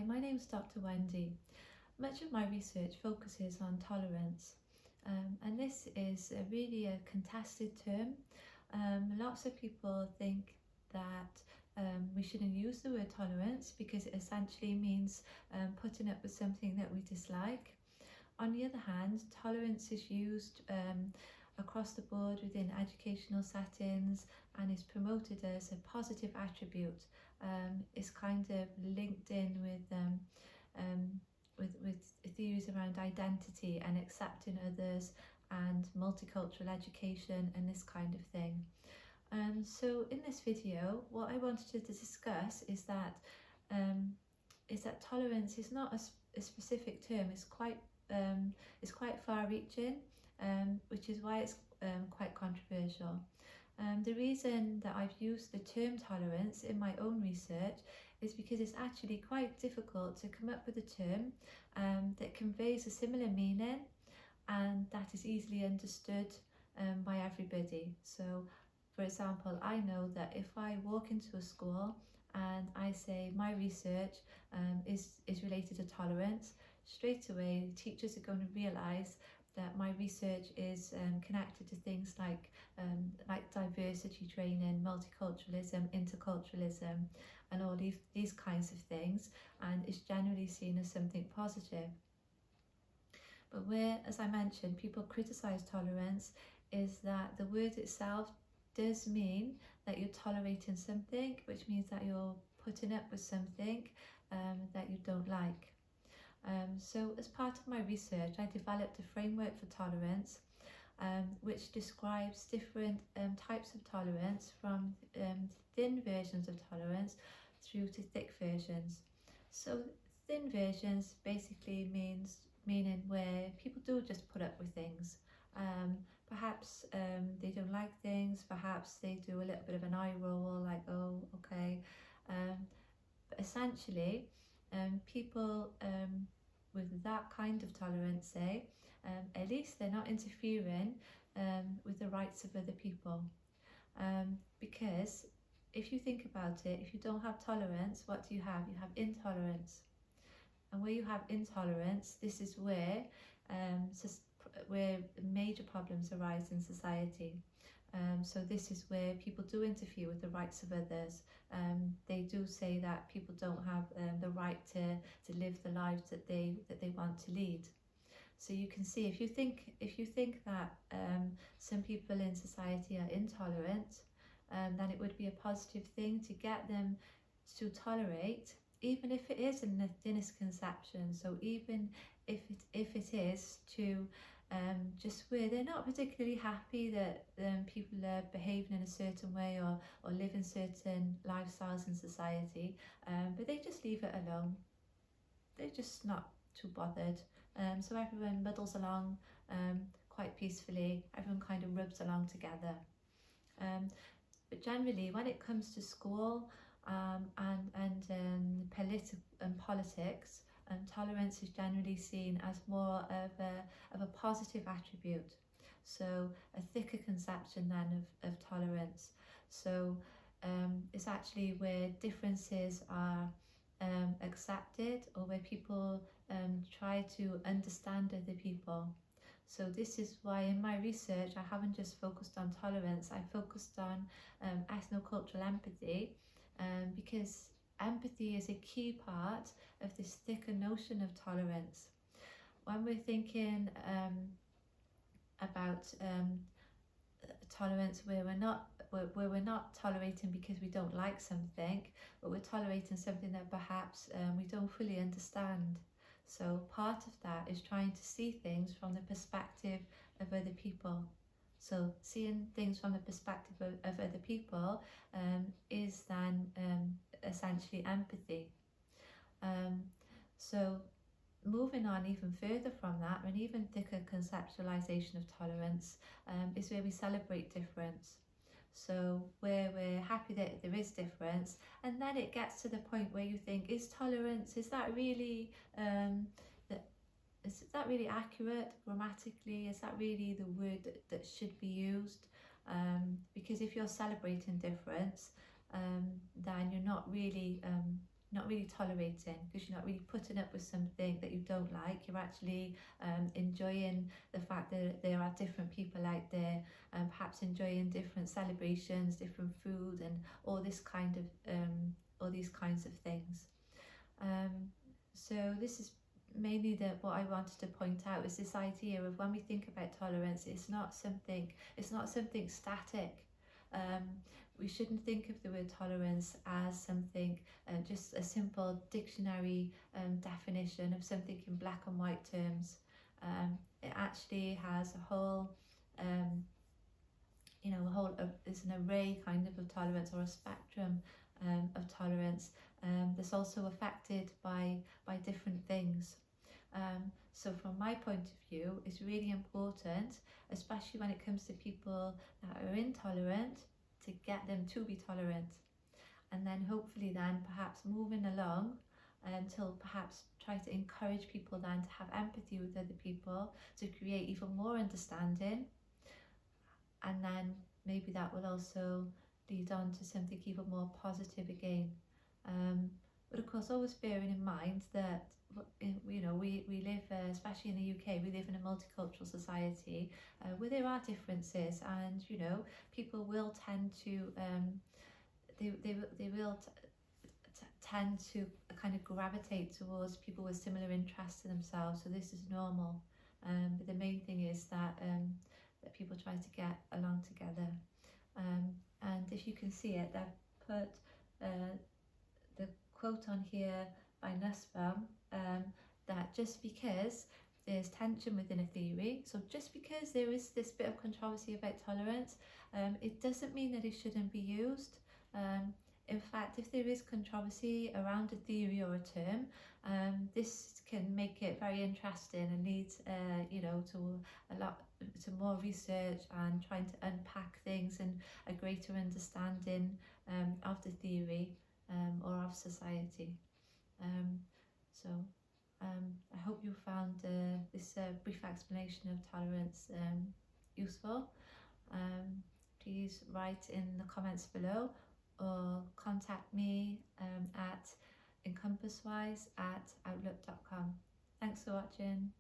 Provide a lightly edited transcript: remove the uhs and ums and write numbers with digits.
my name is Dr. Wendy. Much of my research focuses on tolerance, and this is really a contested term. Lots of people think that we shouldn't use the word tolerance because it essentially means putting up with something that we dislike. On the other hand, tolerance is used across the board within educational settings and is promoted as a positive attribute. It's kind of linked in with theories around identity and accepting others and multicultural education and this kind of thing. So in this video, what I wanted to discuss is that tolerance is not a specific term. It's quite far-reaching, which is why it's quite controversial. The reason that I've used the term tolerance in my own research is because it's actually quite difficult to come up with a term that conveys a similar meaning and that is easily understood by everybody. So, for example, I know that if I walk into a school and I say my research is related to tolerance, straight away teachers are going to realise that my research is connected to things like diversity training, multiculturalism, interculturalism, and all these kinds of things, and is generally seen as something positive. But where, as I mentioned, people criticise tolerance is that the word itself does mean that you're tolerating something, which means that you're putting up with something that you don't like. So as part of my research, I developed a framework for tolerance, which describes different types of tolerance, from thin versions of tolerance through to thick versions. So thin versions basically meaning where people do just put up with things. Perhaps they don't like things, perhaps they do a little bit of an eye roll, like, oh, okay. But essentially, people with that kind of tolerance say, at least they're not interfering with the rights of other people. Because if you think about it, if you don't have tolerance, what do you have? You have intolerance. And where you have intolerance, this is where major problems arise in society. So this is where people do interfere with the rights of others. They do say that people don't have the right to live the lives that they want to lead. So you can see, if you think that some people in society are intolerant, then it would be a positive thing to get them to tolerate, even if it is in the thinnest conception. So even if it is to just where they're not particularly happy that people are behaving in a certain way or living certain lifestyles in society, but they just leave it alone. They're just not too bothered. So everyone muddles along quite peacefully. Everyone kind of rubs along together. But generally, when it comes to school and politics, tolerance is generally seen as more of a positive attribute. So a thicker conception then of tolerance. So it's actually where differences are accepted, or where people try to understand other people. So this is why in my research I haven't just focused on tolerance, I focused on ethnocultural empathy, because empathy is a key part of this thicker notion of tolerance. When we're thinking about tolerance where we're not tolerating because we don't like something, but we're tolerating something that perhaps we don't fully understand. So part of that is trying to see things from the perspective of other people. So seeing things from the perspective of other people is then essentially empathy. So moving on even further from that, an even thicker conceptualization of tolerance is where we celebrate difference. So where we're happy that there is difference, and then it gets to the point where you think, is that really accurate grammatically? Is that really the word that should be used? Because if you're celebrating difference, then you're not not really tolerating, because you're not really putting up with something that you don't like. You're actually enjoying the fact that there are different people out there, and perhaps enjoying different celebrations, different food, and all this kind of all these kinds of things. So this is mainly what I wanted to point out, is this idea of when we think about tolerance, it's not something static. We shouldn't think of the word tolerance as something, just a simple dictionary definition of something in black and white terms. It actually has a whole, there's an array kind of tolerance, or a spectrum of tolerance that's also affected by different things. So from my point of view, it's really important, especially when it comes to people that are intolerant, to get them to be tolerant, and then hopefully then perhaps moving along until perhaps try to encourage people then to have empathy with other people, to create even more understanding, and then maybe that will also lead on to something even more positive again. But of course, always bearing in mind that we live, especially in the UK, we live in a multicultural society where there are differences, and people will tend to they will tend to kind of gravitate towards people with similar interests to themselves. So this is normal, but the main thing is that people try to get along together. And if you can see it, they've put the quote on here by Nussbaum, that just because there's tension within a theory, so just because there is this bit of controversy about tolerance, it doesn't mean that it shouldn't be used. In fact, if there is controversy around a theory or a term, this can make it very interesting and lead to more research and trying to unpack things and a greater understanding of the theory or of society. I hope you found this brief explanation of tolerance useful. Please write in the comments below, or contact me at Encompass-wise@outlook.com. Thanks for watching.